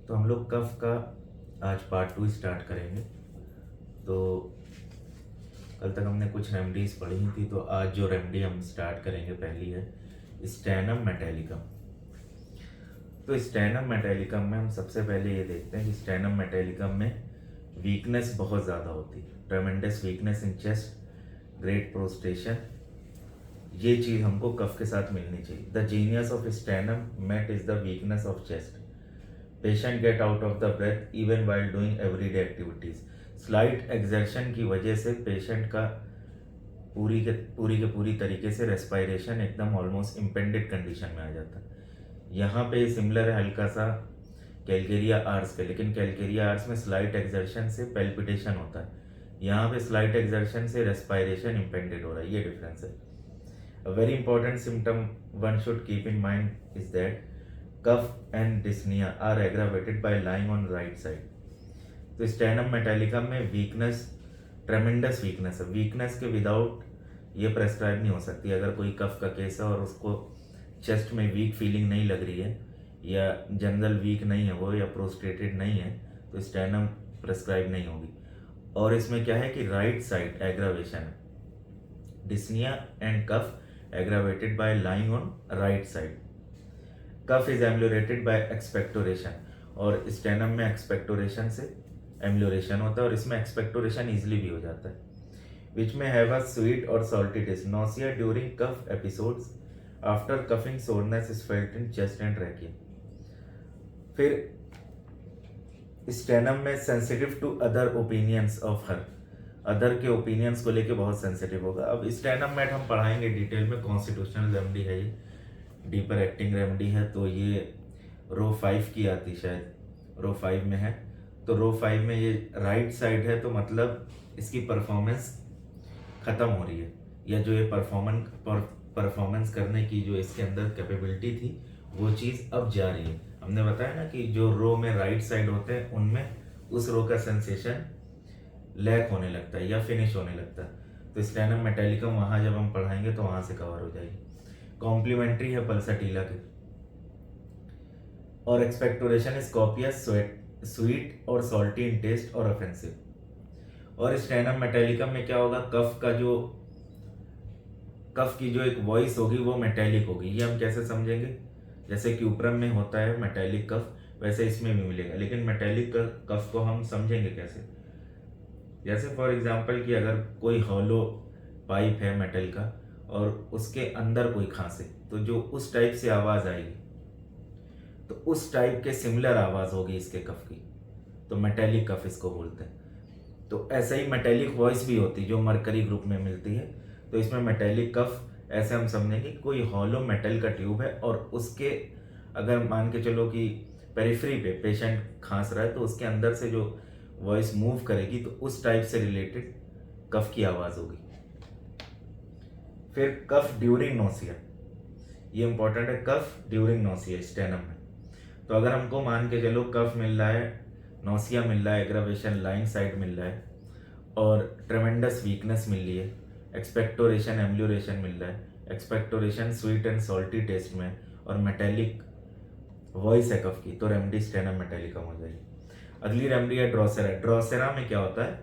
तो हम लोग कफ का आज पार्ट 2 स्टार्ट करेंगे। तो कल तक हमने कुछ रेमडीज़ पढ़ी थी, तो आज जो रेमडी हम स्टार्ट करेंगे पहली है स्टैनम मेटालिकम। तो स्टैनम मेटालिकम में हम सबसे पहले ये देखते हैं कि स्टैनम मेटालिकम में वीकनेस बहुत ज़्यादा होती है, ट्रेमेंडस weakness in chest, great prostration. ये चीज़ हमको कफ के साथ मिलनी चाहिए। The genius of स्टैनम met is the weakness of chest. Patient get out of the breath even while doing everyday activities. Slight exertion की वजह से पेशेंट का पूरी तरीके से रेस्पायरेशन एकदम ऑलमोस्ट इम्पेंडेड कंडीशन में आ जाता है। यहाँ पे सिमिलर है हल्का सा कैलकेरिया आर्स के, लेकिन कैलकेरिया आर्स में स्लाइट एक्सर्शन से पेल्पिटेशन होता है, यहाँ पे स्लाइट एक्सर्शन से रेस्पायरेशन इम्पेंडेड हो रहा है। ये डिफरेंस है। A very important symptom one should keep in mind is that cough and dyspnea are aggravated by lying on right side. तो स्टैनम मेटालिकम में वीकनेस, ट्रेमेंडस वीकनेस है। वीकनेस के विदाउट ये प्रेस्क्राइब नहीं हो सकती। अगर कोई कफ का केस है और उसको चेस्ट में वीक फीलिंग नहीं लग रही है या जनरल वीक नहीं है वो, या प्रोस्ट्रेटेड नहीं है, तो स्टैनम प्रेस्क्राइब नहीं होगी। और इसमें क्या है कि राइट साइड एग्रावेशन है। Dyspnoea and cough aggravated by lying on right side. Cough is ameliorated by expectoration, और स्टेनम में एक्सपेक्टोरेशन से एम्लोरेशन होता है, और इसमें एक्सपेक्टोरेशन इजिली भी हो जाता है। विच में हैव अ स्वीट और salty taste. Nausea during cough episodes after coughing, soreness is felt in chest and trachea. फिर स्टेनम में sensitive to other opinions of her, other के ओपिनियंस को लेके बहुत सेंसिटिव होगा। अब स्टैनम मेट हम पढ़ाएंगे डिटेल में। कॉन्स्टिट्यूशनल रेमेडी है, ये डीपर एक्टिंग रेमेडी है, तो ये रो 5 की आती, शायद रो 5 में है। तो रो 5 में ये राइट साइड है, तो मतलब इसकी परफॉर्मेंस ख़त्म हो रही है, या जो ये परफॉर्मेंस करने की जो इसके अंदर कैपेबिलिटी थी वो चीज़ अब जा रही है। हमने बताया ना कि जो रो में राइट साइड होते हैं उनमें उस रो का सेंसेशन लैक होने लगता है या फिनिश होने लगता है। तो स्टैनम मेटालिकम वहाँ जब हम पढ़ाएंगे तो वहाँ से कवर हो जाएगी। कॉम्प्लीमेंट्री है पल्साटिला के। और एक्सपेक्टोरेशन इज कॉपियस, स्वीट और सॉल्टी इन टेस्ट और ऑफेंसिव। और स्टैनम मेटालिकम में क्या होगा, कफ की जो एक वॉइस होगी वो मेटालिक होगी। ये हम कैसे समझेंगे, जैसे क्यूप्रम में होता है मेटालिक कफ, वैसे इसमें भी मिलेगा। लेकिन मेटालिक कफ को हम समझेंगे कैसे, जैसे फॉर एग्जांपल कि अगर कोई हॉलो पाइप है मेटल का और उसके अंदर कोई खांसे, तो जो उस टाइप से आवाज़ आएगी, तो उस टाइप के सिमिलर आवाज़ होगी इसके कफ की, तो मेटालिक कफ इसको बोलते हैं। तो ऐसे ही मेटालिक वॉइस भी होती है जो मरकरी ग्रुप में मिलती है। तो इसमें मेटालिक कफ ऐसे हम समझेंगे कि कोई हॉलो मेटल का ट्यूब है और उसके अगर मान के चलो कि पेरिफेरी पे पेशेंट खांस रहा है, तो उसके अंदर से जो वॉइस मूव करेगी तो उस टाइप से रिलेटेड कफ की आवाज़ होगी। फिर कफ ड्यूरिंग नोसिया, ये इंपॉर्टेंट है, कफ ड्यूरिंग नोसिया स्टेनम में। तो अगर हमको मान के चलो कफ मिल रहा है, नोसिया मिल रहा है, एग्रावेशन लाइन साइड मिल रहा है, और ट्रेमेंडस वीकनेस मिल रही है, एक्सपेक्टोरेशन एम्ब्ल्यूरेशन मिल रहा है, expectoration sweet and salty taste में, और मेटेलिक वॉइस है कफ की, तो रेमडी स्टेनम मेटालिकम हो जाएगी। अगली रेमडी है ड्रोसेरा। ड्रोसेरा में क्या होता है,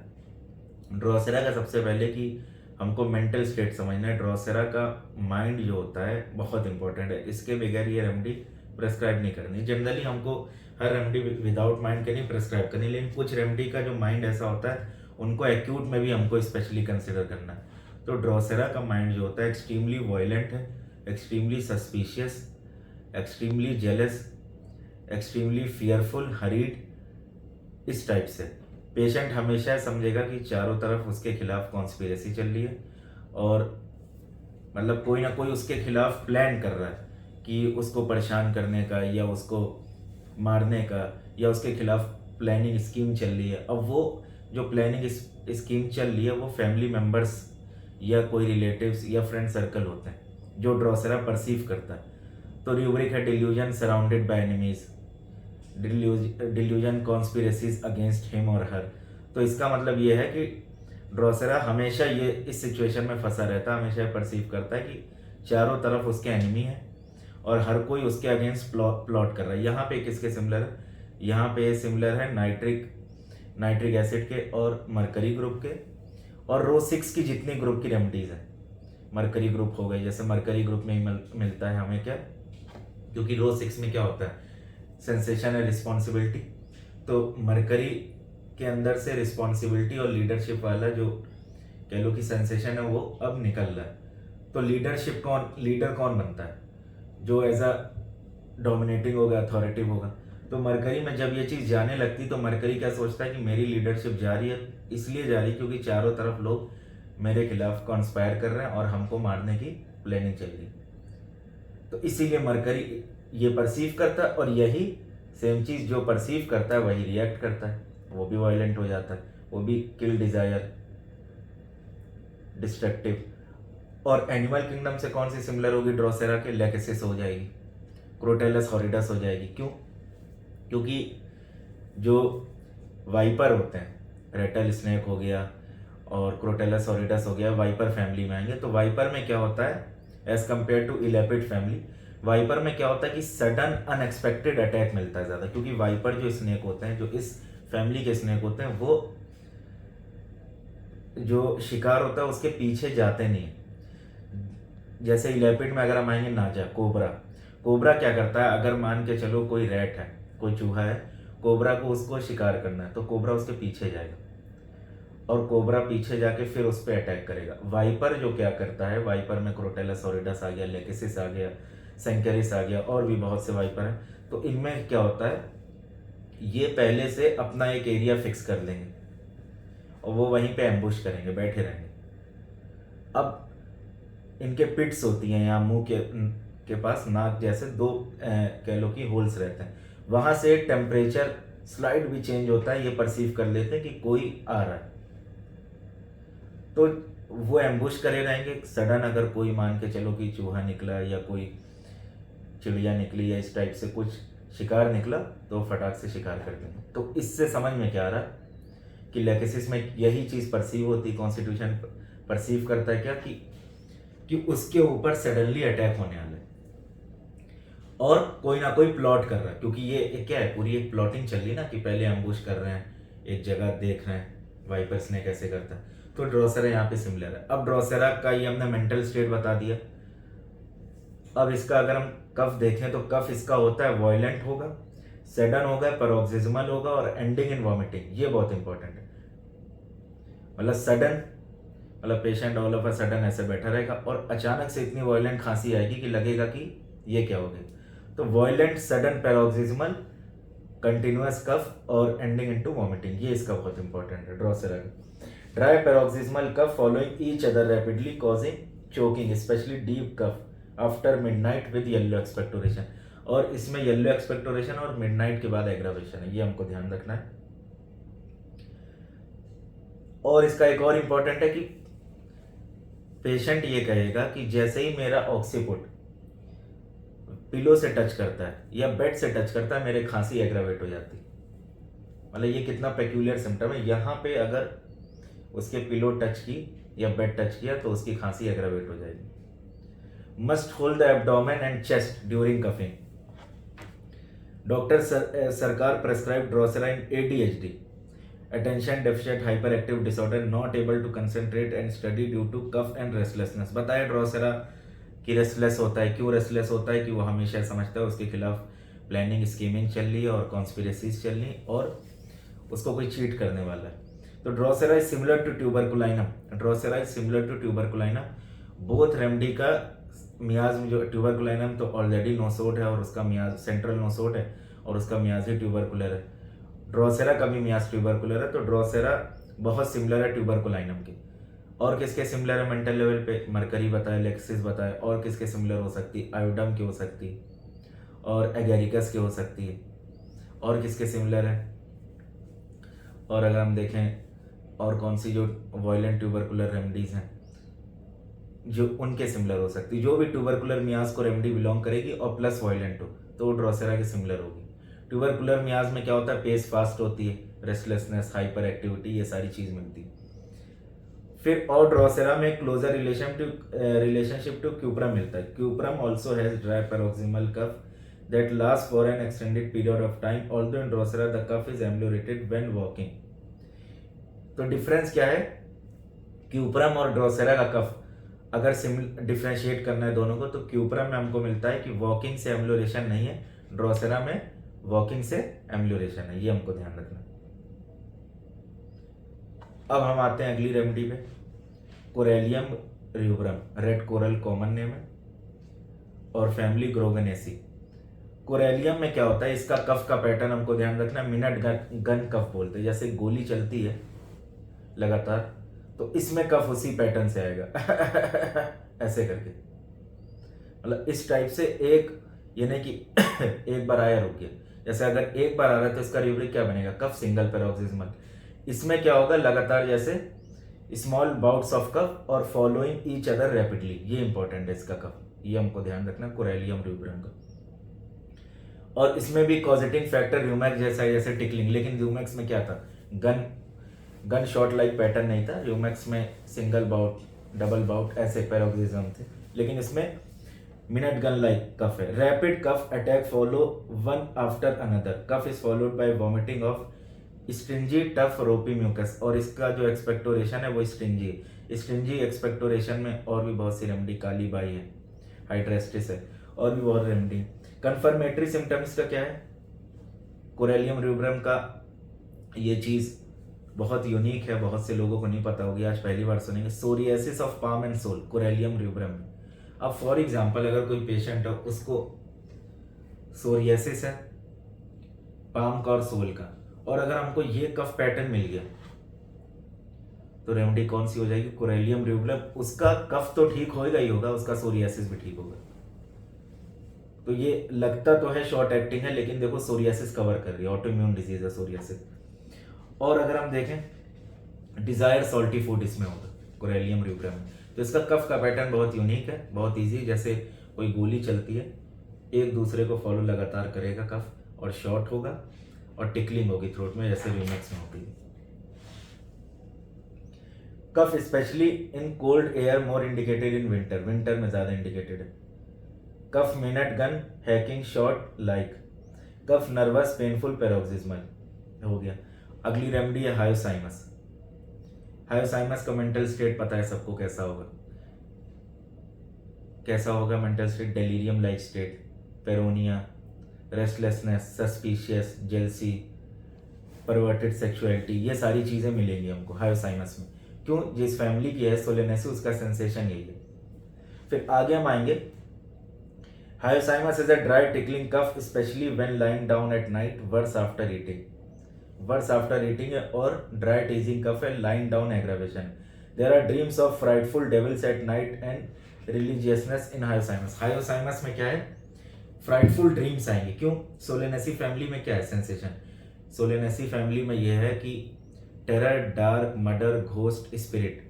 ड्रोसेरा का सबसे पहले कि हमको मेंटल स्टेट समझना है। ड्रोसेरा का माइंड जो होता है बहुत इंपॉर्टेंट है, इसके बगैर ये रेमडी प्रेस्क्राइब नहीं करनी। जनरली हमको हर रेमडी विदाउट माइंड के नहीं प्रेस्क्राइब करनी, लेकिन कुछ रेमडी का जो माइंड ऐसा होता है उनको एक्यूट में भी हमको स्पेशली कंसिडर करना है। तो ड्रोसेरा का माइंड जो होता है एक्सट्रीमली वायलेंट है, extremely suspicious, extremely jealous, extremely fearful, hurried, इस टाइप से। पेशेंट हमेशा समझेगा कि चारों तरफ उसके खिलाफ कॉन्स्पिरेसी चल रही है, और मतलब कोई ना कोई उसके खिलाफ प्लान कर रहा है कि उसको परेशान करने का या उसको मारने का, या उसके खिलाफ प्लानिंग स्कीम चल रही है। अब वो जो प्लानिंग स्कीम चल रही है वो फैमिली मेम्बर्स या कोई रिलेटिव्स या फ्रेंड सर्कल होते हैं जो ड्रोसेरा परसीव करता है। तो रूब्रिक है delusion surrounded by enemies, delusion conspiracies against him और हर। तो इसका मतलब ये है कि ड्रोसेरा हमेशा ये इस सिचुएशन में फंसा रहता है, हमेशा परसीव करता है कि चारों तरफ उसके एनिमी है और हर कोई उसके अगेंस्ट प्लॉट कर रहा है। यहाँ पे किसके सिमिलर है, यहाँ पे सिमिलर है नाइट्रिक एसिड के और मरकरी ग्रुप के, और रो 6 की जितनी ग्रुप की रेमेडीज है मरकरी ग्रुप हो गई, जैसे मरकरी ग्रुप में ही मिलता है हमें क्या, क्योंकि रो 6 में क्या होता है सेंसेशन है रिस्पॉन्सिबिलिटी, तो मरकरी के अंदर से रिस्पॉन्सिबिलिटी और लीडरशिप वाला जो कह लो कि सेंसेशन है वो अब निकल रहा है। तो लीडर कौन बनता है, जो एज अ डोमिनेटिंग होगा, अथॉरिटिव होगा। तो मरकरी में जब ये चीज़ जाने लगती तो मरकरी क्या सोचता है कि मेरी लीडरशिप जा रही है, इसलिए जा रही क्योंकि चारों तरफ लोग मेरे खिलाफ कॉन्स्पायर कर रहे हैं और हमको मारने की प्लानिंग चल रही। तो इसीलिए मरकरी ये परसीव करता है, और यही सेम चीज़ जो परसीव करता है वही रिएक्ट करता है, वो भी वायलेंट हो जाता है, वो भी किल डिजायर, डिस्ट्रक्टिव। और एनिमल किंगडम से कौन सी सिमिलर होगी ड्रोसेरा के, लेकेसिस हो जाएगी, क्रोटेलस हॉरिडस हो जाएगी। क्यों? क्योंकि जो वाइपर होते हैं, रेटल स्नेक हो गया और क्रोटेलस हॉरिडस हो गया, वाइपर फैमिली में आएंगे। तो वाइपर में क्या होता है as compare to elapid family, viper में क्या होता है कि सडन अनएक्सपेक्टेड अटैक मिलता है ज़्यादा, क्योंकि वाइपर जो स्नेक होते हैं, जो इस फैमिली के स्नेक होते हैं, वो जो शिकार होता है उसके पीछे जाते नहीं। जैसे इलेपिड में अगर हम आएंगे नाजा, कोबरा क्या करता है, अगर मान के चलो कोई रैट है, कोई चूहा है, कोबरा को उसको शिकार करना है, तो कोबरा उसके पीछे जाएगा और कोबरा पीछे जाके फिर उस पर अटैक करेगा। वाइपर जो क्या करता है, वाइपर में क्रोटेलस हॉरिडस आ गया, लेकेसिस आ गया, सेंकेरिस आ गया, और भी बहुत से वाइपर हैं। तो इनमें क्या होता है, ये पहले से अपना एक एरिया फिक्स कर लेंगे और वो वहीं पे एम्बुश करेंगे, बैठे रहेंगे। अब इनके पिट्स होती हैं यहाँ मुंह के पास, नाक जैसे दो कह लो कि होल्स रहते हैं, वहां से टेम्परेचर स्लाइड भी चेंज होता है, ये परसीव कर लेते हैं कि कोई आ रहा है, तो वो एम्बुश करे रहेंगे। सडन अगर कोई मान के चलो कि चूहा निकला या कोई चिड़िया निकली या इस टाइप से कुछ शिकार निकला, तो फटाक से शिकार कर देंगे। तो इससे समझ में क्या आ रहा कि लेकेसिस में यही चीज़ परसीव होती, कॉन्स्टिट्यूशन परसीव करता है क्या कि उसके ऊपर सडनली अटैक होने वाला है और कोई ना कोई प्लॉट कर रहा है, क्योंकि ये क्या है, पूरी एक प्लॉटिंग चल रही ना कि पहले एम्बुश कर रहे हैं, एक जगह देख रहे हैं वाइपर्स ने कैसे करता है। तो ड्रोसेरा यहाँ पे सिमिलर है। अब ड्रोसेरा का ये हमने मेंटल स्टेट बता दिया। अब इसका अगर हम कफ देखें तो कफ इसका होता है वॉयलेंट होगा, सडन होगा, पैरोक्सिस्मल होगा और एंडिंग इन वॉमिटिंग। ये बहुत इंपॉर्टेंट है, मतलब सडन, मतलब patient all of a sudden ऐसे बैठा रहेगा और अचानक से इतनी वॉयलेंट खांसी आएगी कि लगेगा कि ये क्या हो गया। तो वॉयलेंट, सडन, पैरोक्सिस्मल, कंटिन्यूअस कफ और एंडिंग इनटू वॉमिटिंग, ये इसका बहुत इंपॉर्टेंट है ड्रोसेरा का। Dry paroxysmal cough following each other rapidly causing choking, specially deep cough after midnight with yellow expectoration. और इसमें येलो एक्सपेक्टोरेशन और मिडनाइट के बाद एग्रावेशन है, ये हमको ध्यान रखना है। और इसका एक और इंपॉर्टेंट है कि पेशेंट ये कहेगा कि जैसे ही मेरा ऑक्सीपुट पिलो से टच करता है या बेड से टच करता है, मेरे खांसी एग्रावेट हो जाती है। मतलब ये कितना पेक्यूलियर सिम्टम है, यहाँ पे अगर उसके पिलो टच की या बेड टच किया तो उसकी खांसी एग्रावेट हो जाएगी। Must hold the abdomen and chest during coughing. Doctor Sarkar prescribe drosera in ADHD, attention deficient hyperactive disorder, not able to concentrate and study due to cough and restlessness. बताया drosera कि restless होता है। क्यों restless होता है? कि वो हमेशा समझता है उसके खिलाफ प्लानिंग, स्कीमिंग चल रही है और कॉन्स्पिरेसीज चल रही है और उसको कोई चीट करने वाला है। तो drosera is similar to tuberculinum. Drosera is similar to tuberculinum. Both remedy का मियाज जो ट्यूबरकुलाइनम तो ऑलरेडी नोसोड है और उसका मियाज सेंट्रल नोसोड है और उसका मियाज ही ट्यूबरकुलर है। ड्रोसेरा का भी मियाज ट्यूबरकुलर है। तो ड्रोसेरा बहुत सिमिलर है ट्यूबरकुलाइनम के। और किसके सिमिलर है मेंटल लेवल पे? मरकरी बताए, लेक्सिस बताए। और किसके सिमिलर हो सकती है? आयोडम की हो सकती है और एगेरिकस की हो सकती है। और किसके सिमिलर है? और अगर हम देखें और कौन सी जो वायलेंट ट्यूबरकुलर रेमेडीज हैं जो उनके सिमिलर हो सकती है, जो भी ट्यूबरकुलर मियाज को रेमेडी बिलोंग करेगी और प्लस वायलेंट हो तो वो ड्रोसेरा के सिमिलर होगी। ट्यूबरकुलर मियाज में क्या होता है? पेस फास्ट होती है, रेस्टलेसनेस, हाइपर एक्टिविटी, ये सारी चीज मिलती है। फिर और ड्रोसेरा में क्लोजर रिलेशनशिप टू क्यूप्रम मिलता है। Cuprum also has dry paroxysmal cough that lasts for an extended period of time. Although in Drosera the cough is ameliorated when walking. तो डिफरेंस क्या है कि क्यूपरम और ड्रोसेरा का कफ अगर डिफ्रेंशिएट करना है दोनों को, तो क्यूपरम में हमको मिलता है कि वॉकिंग से एम्लोरेशन नहीं है, ड्रोसेरा में वॉकिंग से एम्लोरेशन है। ये हमको ध्यान रखना। अब हम आते हैं अगली रेमेडी पे, corallium rubrum, red coral common name है, और फैमिली ग्रोगनेसी। कोरेलियम में क्या होता है, इसका कफ का पैटर्न हमको ध्यान रखना, मिनट गन कफ बोलते हैं। जैसे गोली चलती है लगातार, तो इसमें कफ उसी पैटर्न से आएगा ऐसे करके, मतलब इस टाइप से एक, यानी कि एक बार आया रुक गया। जैसे अगर एक बार आ रहा है तो इसका रूब्रिक क्या बनेगा, कफ सिंगल पैरोक्सिस्मल। इसमें क्या होगा, लगातार जैसे स्मॉल बाउट्स ऑफ कफ और फॉलोइंग ईच अदर रैपिडली। ये इंपॉर्टेंट है इसका कफ, ये हमको ध्यान रखना कोरेलियम र्यूब्रम का। और इसमें भी कॉजेटिंग फैक्टर र्यूमैक्स जैसा है, जैसे टिकलिंग, लेकिन र्यूमैक्स में क्या था, गन शॉट लाइक पैटर्न नहीं था। र्यूमैक्स में सिंगल बाउट, डबल बाउट ऐसे पैरोक्सिज्म थे, लेकिन इसमें मिनट गन लाइक कफ है। Rapid cough attack follow one after another, cough is followed by vomiting of stringy tough ropy mucus, और इसका जो एक्सपेक्टोरेशन है वो स्ट्रिंजी है। स्ट्रिंजी एक्सपेक्टोरेशन में और भी बहुत सी रेमेडी, काली बाई है, हाइड्रेस्टिस है, और भी बहुत रेमेडी। कंफर्मेटरी सिम्टम्स का क्या है, कोरेलियम र्यूब्रम का ये चीज बहुत यूनिक है, बहुत से लोगों को नहीं पता होगी, आज पहली बार सुनेंगे। Psoriasis of palm and sole, corallium rubrum में। अब फॉर एग्जांपल अगर कोई पेशेंट है, उसको सोरियासिस है पाम का और सोल का, और अगर हमको ये कफ पैटर्न मिल गया, तो रेमेडी कौन सी हो जाएगी, कोरेलियम र्यूब्रम। उसका कफ तो ठीक होगा ही होगा, उसका सोरियासिस भी ठीक होगा। तो ये लगता तो है शॉर्ट एक्टिंग है, लेकिन देखो सोरियासिस कवर कर रही है, ऑटो इम्यून डिजीज है सोरियासिस। और अगर हम देखें, डिजायर सॉल्टी फूड इसमें होगा कोरेलियम र्यूब्रम में। तो इसका कफ का पैटर्न बहुत यूनिक है, बहुत इजी, जैसे कोई गोली चलती है, एक दूसरे को फॉलो लगातार करेगा कफ, और शॉर्ट होगा, और टिकलिंग होगी थ्रोट में, जैसे र्यूमैक्स में होती है। Cough especially in cold air more indicated in winter, winter में ज्यादा इंडिकेटेड है। Cough minute gun hacking short like, cough nervous painful paroxysmal हो गया। अगली रेमेडी है हायोसाइमस। हायोसाइमस का मेंटल स्टेट पता है सबको कैसा होगा, कैसा होगा mental state, delirium like state, paranoia, restlessness, suspicious, jealousy, perverted sexuality, ये सारी चीजें मिलेंगी हमको हायोसाइमस में। क्यों, जिस फैमिली की है सोलेनेसी, उसका सेंसेशन यही है। फिर आगे हम आएंगे, hyoscyamus is a dry tickling cough especially when lying down at night, worse after eating, worse after eating है, और ड्राई टीजिंग कफ है, lying down aggravation. There are dreams of frightful devils at night and religiousness in hyoscyamus. Hyoscyamus में क्या है, frightful dreams आएंगे। क्यों, Solanaceae family में क्या है सेंसेशन, सोलेनेसी फैमिली में यह है कि terror, dark, murder, ghost, spirit,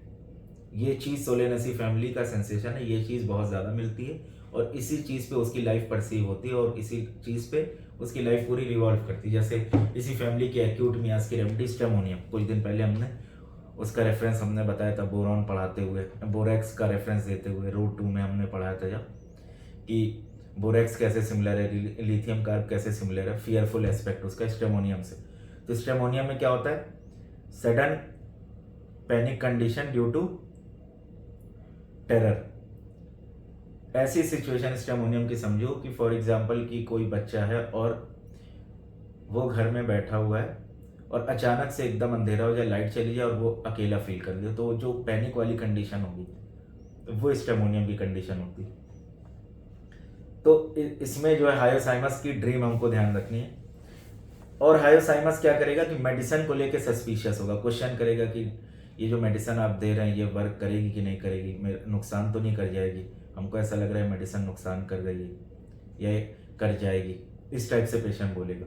ये चीज सोलेनेसी फैमिली का सेंसेशन है। ये चीज बहुत ज्यादा मिलती है, और इसी चीज पे उसकी लाइफ परसीव होती है, और इसी चीज पे उसकी लाइफ पूरी रिवॉल्व करती है। जैसे इसी फैमिली की एक्यूट मियास की रेमेडी स्टेमोनियम, कुछ दिन पहले हमने उसका रेफरेंस हमने बताया था बोरॉन पढ़ाते हुए, बोरेक्स का रेफरेंस देते हुए, रूट 2 में हमने पढ़ाया था जब, कि बोरेक्स कैसे सिमिलर है, लिथियम कार्ब कैसे सिमिलर है, फियरफुल एस्पेक्ट उसका स्टेमोनियम से। तो स्टेमोनियम में क्या होता है, sudden panic condition due to terror. ऐसी सिचुएशन स्टेमोनियम की समझो कि फॉर एग्जांपल कि कोई बच्चा है और वो घर में बैठा हुआ है, और अचानक से एकदम अंधेरा हो जाए, लाइट चली जाए, और वो अकेला फील कर ले, तो जो पैनिक वाली कंडीशन होगी वो स्टेमोनियम की कंडीशन होती है। तो इसमें जो है हायोसाइमस की ड्रीम हमको ध्यान रखनी है। और हायोसाइमस क्या करेगा कि मेडिसिन को लेके सस्पिशियस होगा, क्वेश्चन करेगा कि ये जो मेडिसिन आप दे रहे हैं ये वर्क करेगी कि नहीं करेगी, नुकसान तो नहीं कर जाएगी, हमको ऐसा लग रहा है मेडिसिन नुकसान कर रही है, या कर जाएगी, इस टाइप से पेशेंट बोलेगा।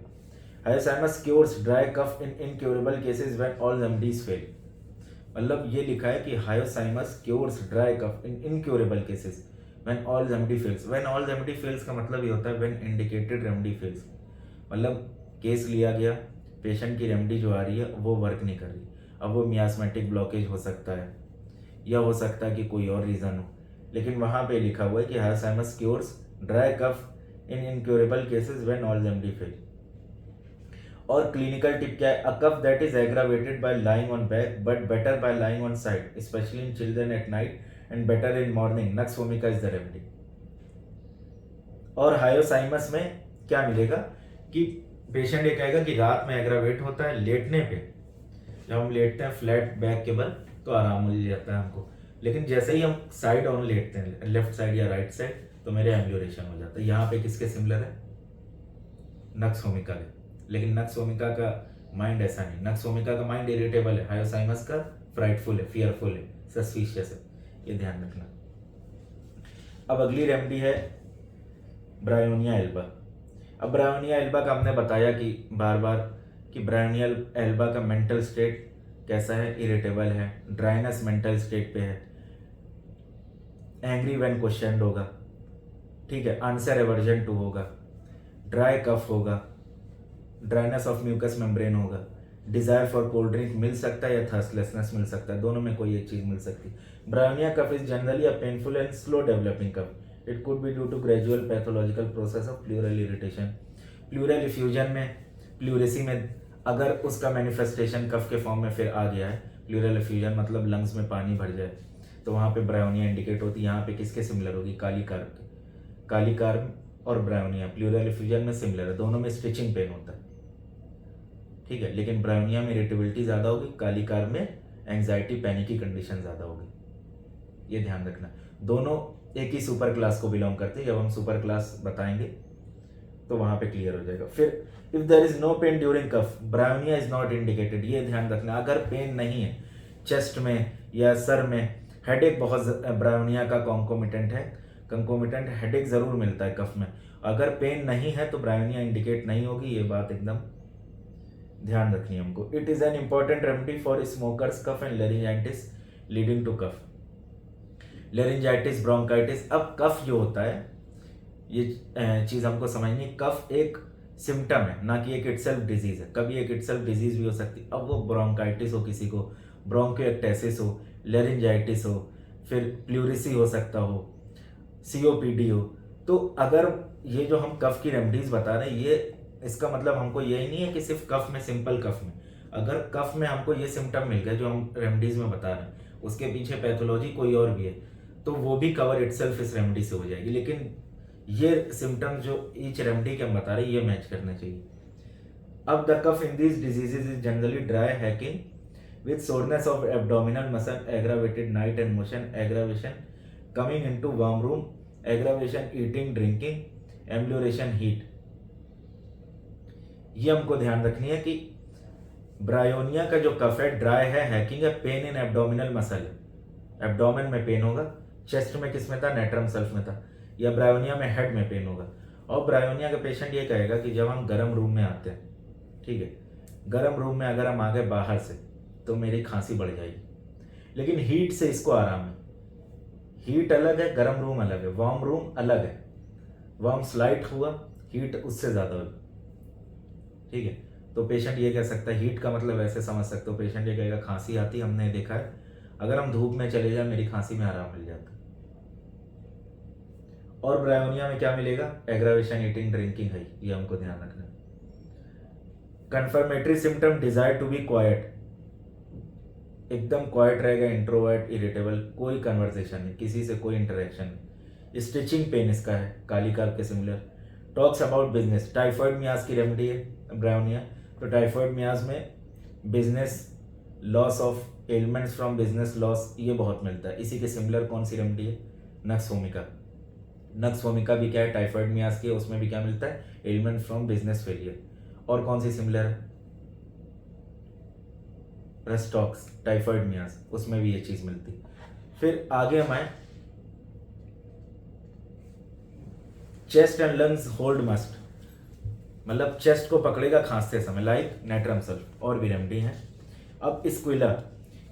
Hyoscyamus cures dry cough in incurable cases when all remedies fail, मतलब ये लिखा है कि hyoscyamus cures dry cough in incurable cases when all remedy fails. When all remedy fails का मतलब ये होता है व्हेन इंडिकेटेड रेमेडी फेल्स, मतलब केस लिया गया, पेशेंट की रेमेडी जो आ रही है वो वर्क नहीं कर रही। अब वो मियास्मेटिक ब्लॉकेज हो सकता है, या हो सकता है कि कोई और रीज़न हो, लेकिन वहाँ पे लिखा हुआ है कि hyoscyamus cures dry cough in incurable cases when all remedy fail. और क्लिनिकल टिप क्या है, a cough that is aggravated by lying on back but better by lying on side especially in children at night and better in morning, nux vomica is the remedy. और hyoscyamus में क्या मिलेगा कि patient ये कहेगा कि रात में एग्रावेट होता है, लेटने पे जब हम लेटते हैं फ्लैट बैक के बल तो आराम मिल जाता है हमको, लेकिन जैसे ही हम साइड ऑन लेटते हैं लेफ्ट साइड या राइट साइड तो मेरे एम्ब्यूरेशन हो जाता है। यहाँ पे किसके सिमिलर है, नक्स वोमिका के। लेकिन नक्स वोमिका का माइंड ऐसा नहीं, नक्स वोमिका का माइंड इरिटेबल है, हायोसाइमस का फ्राइटफुल है, फियरफुल है, सस्पिशियस है, ये ध्यान रखना। अब अगली रेमेडी है ब्रायोनिया एल्बा। अब ब्रायोनिया एल्बा का हमने बताया कि बार बार कि ब्रायोनिया एल्बा का मेंटल स्टेट कैसा है, इरिटेबल है, ड्राइनेस मेंटल स्टेट पे है, एंग्री व्हेन क्वेश्चनड होगा, ठीक है, आंसर एवर्जन टू होगा, ड्राई कफ होगा, ड्राइनेस ऑफ म्यूकस मेम्ब्रेन होगा, डिजायर फॉर कोल्ड ड्रिंक मिल सकता है या थर्स्टलेसनेस मिल सकता है, दोनों में कोई एक चीज मिल सकती है। Bryonia cough is generally a painful and slow developing cough, it could be due to gradual pathological process of pleural irritation. Pleural effusion में, प्लूरेसी में अगर उसका मैनिफेस्टेशन कफ के फॉर्म में फिर आ गया है, प्लूरल इफ्यूजन मतलब लंग्स में पानी भर जाए, तो वहाँ पे ब्रायोनिया इंडिकेट होती है। यहाँ पे किसके सिमिलर होगी, कालीकार्प और ब्रायोनिया प्लूरल इफ्यूजन में सिमिलर है, दोनों में स्टिचिंग पेन होता है, ठीक है, लेकिन ब्रायोनिया में इरिटेबिलिटी ज़्यादा होगी, कालीकार्प में एंग्जाइटी पैनिक की कंडीशन ज़्यादा होगी, ये ध्यान रखना। दोनों एक ही सुपर क्लास को बिलोंग करते हैं, जब हम सुपर क्लास बताएंगे तो वहां पे क्लियर हो जाएगा। फिर if there is no pain during cough, bryonia is not indicated, ये ध्यान रखना। अगर पेन नहीं है चेस्ट में या सर में, हेडेक बहुत ब्रायोनिया का कॉन्कोमिटेंट है, कंकोमिटेंट हेडेक जरूर मिलता है कफ में, अगर पेन नहीं है तो ब्रायोनिया इंडिकेट नहीं होगी, ये बात एकदम ध्यान रखनी है हमको। It is an important remedy for smokers cough and laryngitis leading to cough, laryngitis, bronchitis. अब कफ जो होता है ये चीज़ हमको समझनी, कफ एक सिम्टम है ना कि एक इटसेल्फ डिजीज है, कभी एक इटसेल्फ डिजीज भी हो सकती है। अब वो ब्रोंकाइटिस हो, किसी को ब्रोंकियोएक्टेसिस हो, लेरिंजाइटिस हो, फिर प्लूरिसी हो सकता हो, सीओपीडी हो, तो अगर ये जो हम कफ की रेमेडीज बता रहे हैं, ये इसका मतलब हमको यही नहीं है कि सिर्फ कफ में, सिंपल कफ में, अगर कफ में हमको ये सिम्टम मिल गए जो हम रेमेडीज में बता रहे हैं, उसके पीछे पैथोलॉजी कोई और भी है, तो वो भी कवर इटसेल्फ इस रेमेडी से हो जाएगी। लेकिन ये सिम्टम जो ईच रेमेडी के हम बता रहे हैं ये मैच करने चाहिए। अब the cough in these diseases is generally dry hacking with soreness of abdominal muscle, aggravated night and motion, aggravation coming into warm room, aggravation eating drinking, amelioration heat. ये हमको ध्यान रखनी है कि ब्रायोनिया का जो कफ है ड्राई है, हैकिंग है, पेन इन एब्डोमिनल मसल, एब्डोमेन में पेन होगा, चेस्ट में किस में था, नेट्रम सल्फ में था, या ब्रायोनिया में हेड में पेन होगा। और ब्रायोनिया का पेशेंट ये कहेगा कि जब हम गर्म रूम में आते हैं, ठीक है, गर्म रूम में अगर हम आ गए बाहर से तो मेरी खांसी बढ़ जाएगी, लेकिन हीट से इसको आराम है। हीट अलग है, गर्म रूम अलग है, वार्म रूम अलग है, वार्म स्लाइट हुआ, हीट उससे ज़्यादा होगी, ठीक है। तो पेशेंट ये कह सकता है, हीट का मतलब ऐसे समझ सकते हो, पेशेंट ये कहेगा खांसी आती, हमने देखा है अगर हम धूप में चले जाए मेरी खांसी में आराम मिल जाता है। और ब्रायोनिया में क्या मिलेगा, एग्रावेशन ईटिंग ड्रिंकिंग है, ये हमको ध्यान रखना है। Confirmatory symptom, desire to be quiet, एकदम क्वाइट रहेगा, इंट्रोवर्ट, इरिटेबल, कोई कन्वर्सेशन नहीं, किसी से कोई इंटरेक्शन नहीं। स्टिचिंग पेन इसका है, कालीकार्प के similar. Talks about business, typhoid miasm की रेमेडी है ब्रायोनिया, तो टाइफॉइड मियाज में business loss of elements from business loss, ये बहुत मिलता है। इसी के सिमिलर कौन सी रेमेडी है, नक्स वोमिका। नक्स वोमिका भी क्या है, टाइफॉइड मियाज की है, उसमें भी क्या मिलता है, एलिमेंट फ्रॉम बिजनेस फेलियर। और कौन सी सिमिलर है, रेस्टॉक्स, टाइफॉइड मियाज, उसमें भी ये चीज मिलती है। फिर आगे हम आए, chest and lungs hold must, मतलब चेस्ट को पकड़ेगा खांसते समय, लाइक नेट्रम सल्फ, और भी रेमेडी है। अब स्क्विला,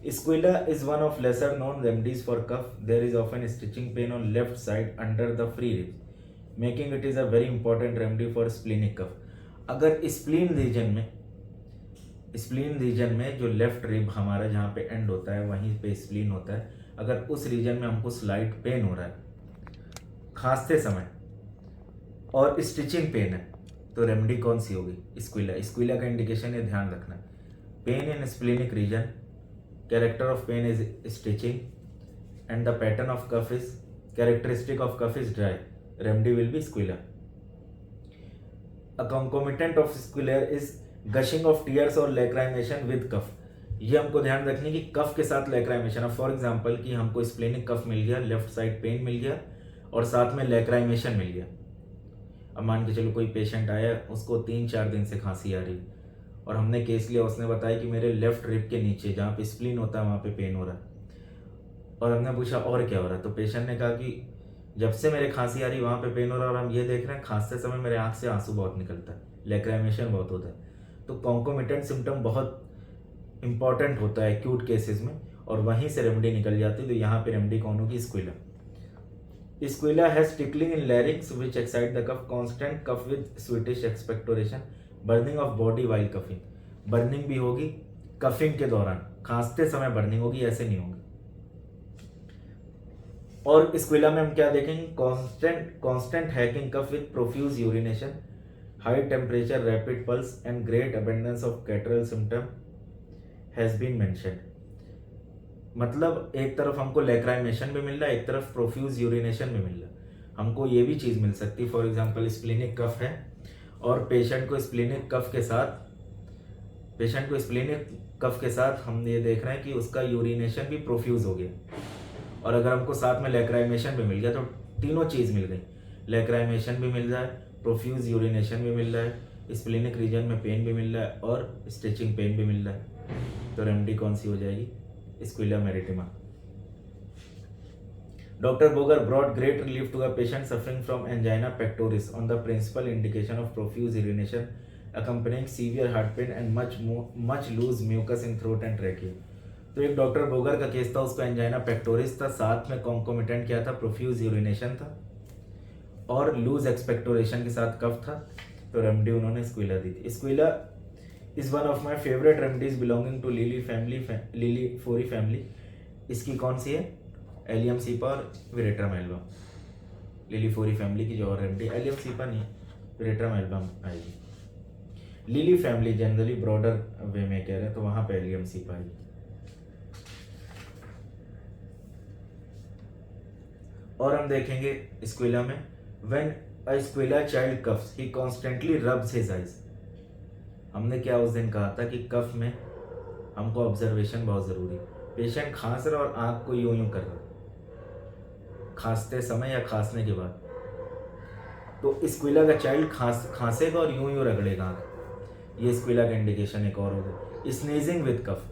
Squilla is one of lesser known remedies for cough. There is often stitching pain on left side under the free ribs, making it is a very important remedy for splenic cough. अगर spleen reason में जो left rib हमारा जहाँ पे and होता है वहीं पे स्प्लीन होता है, अगर उस रीजन में हमको स्लाइट पेन हो रहा है खांसते समय, और स्टिचिंग पेन है तो रेमेडी कौन सी होगी? स्क्विला। स्क्विला का इंडिकेशन ये ध्यान रखना है, pain in splenic region, character of pain is stitching and the pattern of cough is characteristic of cough is dry, remedy will be squilla. A concomitant of squillar is gushing of tears और lacrimation with कफ। ये हमको ध्यान रखने की कफ के साथ लैक्राइमेशन। For example कि हमको स्प्लेनिक कफ मिल गया, लेफ्ट साइड पेन मिल गया और साथ में लैक्राइमेशन मिल गया। अब मान के चलो कोई पेशेंट आया, उसको 3-4 दिन से खांसी आ रही और हमने केस लिया, उसने बताया कि मेरे लेफ्ट रिब के नीचे जहाँ पे स्प्लीन होता है वहाँ पे पेन हो रहा है। और हमने पूछा और क्या हो रहा है, तो पेशेंट ने कहा कि जब से मेरे खांसी आ रही वहाँ पे पेन हो रहा है और हम ये देख रहे हैं खांसते समय मेरे आँख से आंसू बहुत निकलता है, लैक्राइमेशन बहुत होता है। तो कॉन्कोमिटेंट सिम्टम बहुत इंपॉर्टेंट होता है एक्यूट केसेस में और वहीं से रेमेडी निकल जाती है। तो यहाँ पे रेमेडी कौन होगी? Squilla. Squilla has tickling in larynx which excite the cough, constant cough with sweetish expectoration, burning of body while coughing. Burning भी होगी कफिंग के दौरान, खांसते समय बर्निंग होगी, ऐसे नहीं होगी। और स्क्विला में हम क्या देखेंगे? Constant hacking cough with profuse urination, high temperature, rapid pulse and great abundance of catarrhal symptom has been mentioned. मतलब एक तरफ हमको लैक्राइमेशन भी मिल रहा है, एक तरफ प्रोफ्यूज यूरिनेशन भी मिल रहा है। हमको ये भी चीज़ मिल सकती है, फॉर एग्जांपल स्प्लेनिक कफ है और पेशेंट को स्प्लेनिक कफ के साथ हम ये देख रहे हैं कि उसका यूरिनेशन भी प्रोफ्यूज हो गया और अगर हमको साथ में लैक्राइमेशन भी मिल गया तो तीनों चीज़ मिल गई, लैक्राइमेशन भी मिल रहा है, प्रोफ्यूज यूरिनेशन भी मिल रहा है, स्प्लेनिक रीजन में पेन भी मिल रहा है और स्टिचिंग पेन भी मिल रहा है। तो रेमेडी कौन सी हो जाएगी? स्क्विला मैरिटिमा। Dr. Boger brought great relief to a patient suffering from angina pectoris on the principal indication of profuse urination accompanying severe heart pain and much loose mucus in throat and trachea। तो एक doctor Bogar का case था, उसका angina pectoris था, साथ में concomitant क्या था? प्रोफ्यूज यूरिनेशन था और लूज एक्सपेक्टोरेशन के साथ कफ था। तो रेमेडी उन्होंने स्क्विला दी थी। Squilla is one of my favourite remedies belonging to liliflorae family. इसकी कौन सी है? एलियम सीपा और veratrum album. Liliflorae family की जो और रेमेडी, एलियम सीपा नहीं, विरेट्रम एल्बम आएगी। Lily family generally broader way में कह रहे हैं तो वहाँ पे एलियम सीपा आएगी। और हम देखेंगे स्क्विला में, when a squilla child coughs he constantly rubs his eyes. हमने क्या उस दिन कहा था कि कफ में हमको ऑब्जर्वेशन बहुत ज़रूरी है। पेशेंट खांस रहा और आँख को यूं कर रहा, खांसते समय या खांसने के बाद, तो स्क्विला का चाइल्ड खांसेगा और यूं रगड़ेगा आँख, ये स्क्विला का इंडिकेशन एक और होगा। Sneezing with cough,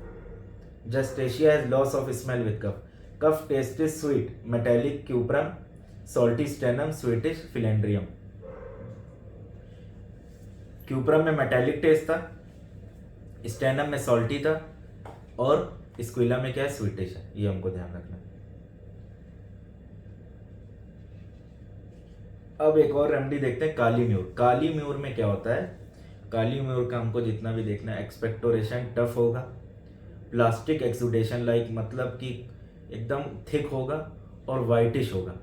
justicia has loss of smell with cough, cough taste is sweet, metallic cuprum, salty stannum, sweetish phellandrium. Cuprum में मेटेलिक टेस्ट था, स्टेनम में सॉल्टी था और स्क्विला में क्या है? स्वीटिश है। ये हमको ध्यान रखना है। अब एक और रेमेडी देखते हैं, काली म्यूर। काली म्यूर में क्या होता है? काली म्यूर का हमको जितना भी देखना है, एक्सपेक्टोरेशन टफ होगा, प्लास्टिक एक्सुडेशन लाइक, मतलब कि एकदम थिक होगा और वाइटिश होगा।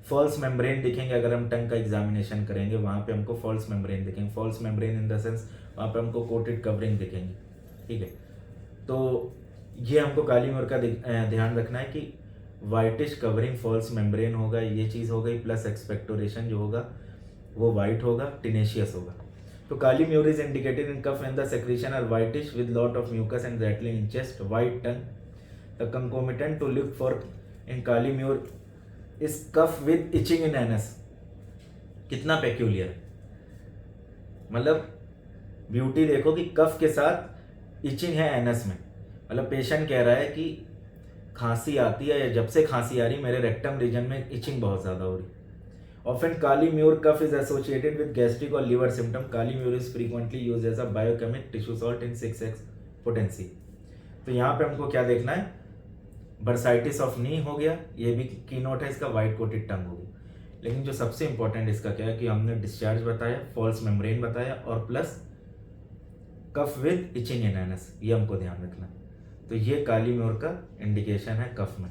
फॉल्स मेम्ब्रेन दिखेंगे, अगर हम टंग का एग्जामिनेशन करेंगे वहाँ पे हमको फॉल्स मेम्ब्रेन दिखेंगे। False membrane in the sense वहाँ पे हमको कोटेड कवरिंग दिखेंगे, ठीक है। तो ये हमको काली म्यूर का ध्यान रखना है कि वाइटिश कवरिंग फॉल्स मेम्ब्रेन होगा, ये चीज़ हो गई, प्लस एक्सपेक्टोरेशन जो होगा वो वाइट होगा, टिनेशियस होगा। तो काली mur is indicated in cough and the secretion are whitish with lot of mucus and rattling in chest, white tongue. The कंकोमिटेंट to look for in Kali mur is cough with itching in anus. कितना peculiar, मतलब beauty देखो कि कफ के साथ etching है anus में। मतलब patient कह रहा है कि खांसी आती है या जब से खांसी आ रही मेरे रेक्टम रीजन में इचिंग बहुत ज़्यादा हो रही। Often kali mur cough is associated with gastric और liver symptom. Kali mur is frequently use as a biochemic tissue salt in 6x potency. तो यहाँ पे हमको क्या देखना है? बर्साइटिस ऑफ नी हो गया, ये भी की नोट है इसका, वाइट कोटेड टंग हो गई। लेकिन जो सबसे इंपॉर्टेंट इसका क्या है कि हमने डिस्चार्ज बताया, फॉल्स मेम्ब्रेन बताया और plus cough with itching in anus, ये हमको ध्यान रखना है। तो ये काली म्यूर का इंडिकेशन है कफ में।